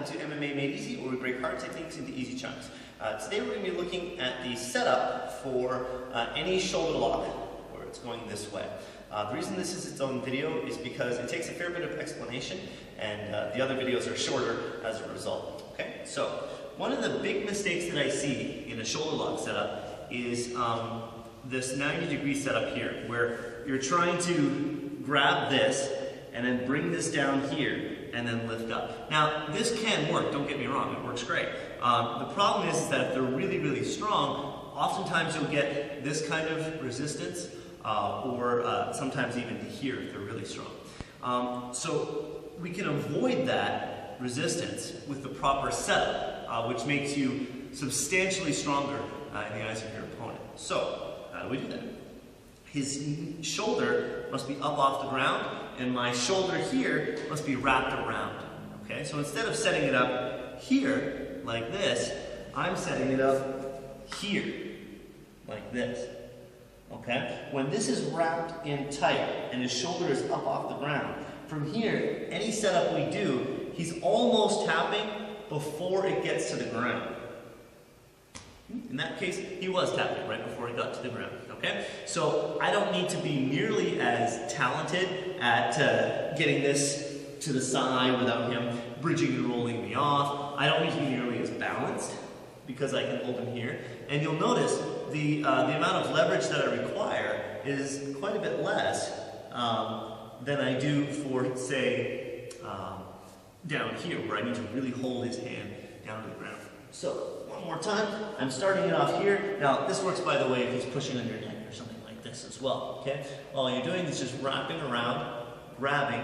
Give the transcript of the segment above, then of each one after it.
to MMA Made Easy, where we break hard techniques into easy chunks. Today we're going to be looking at the setup for any shoulder lock where it's going this way. The reason this is its own video is because it takes a fair bit of explanation, and the other videos are shorter as a result. Okay, so one of the big mistakes that I see in a shoulder lock setup is this 90-degree setup here, where you're trying to grab this and then bring this down here and then lift up. Now, this can work, don't get me wrong, it works great. The problem is that if they're really, really strong, oftentimes you'll get this kind of resistance, or sometimes even to here if they're really strong. So we can avoid that resistance with the proper setup, which makes you substantially stronger in the eyes of your opponent. So, how do we do that? His shoulder must be up off the ground, and my shoulder here must be wrapped around. Okay, so instead of setting it up here, like this, I'm setting it up here, like this. Okay? When this is wrapped in tight, and his shoulder is up off the ground, from here, any setup we do, he's almost tapping before it gets to the ground. In that case, he was tapping right before he got to the ground. Okay? So I don't need to be nearly as talented at getting this to the side without him bridging and rolling me off. I don't need to be nearly as balanced because I can hold him here. And you'll notice the amount of leverage that I require is quite a bit less than I do for, say, down here, where I need to really hold his hand down to the ground. So, one more time, I'm starting it off here. Now, this works, by the way, if he's pushing on your neck or something like this as well, okay? All you're doing is just wrapping around, grabbing,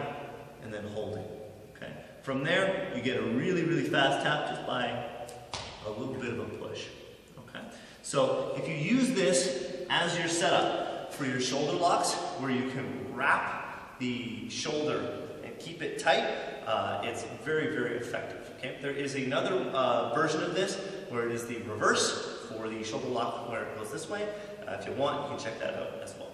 and then holding, okay? From there, you get a really, really fast tap just by a little bit of a push, okay? So, if you use this as your setup for your shoulder locks, where you can wrap the shoulder and keep it tight, it's very, very effective. Okay? There is another version of this where it is the reverse for the shoulder lock where it goes this way. If you want, you can check that out as well.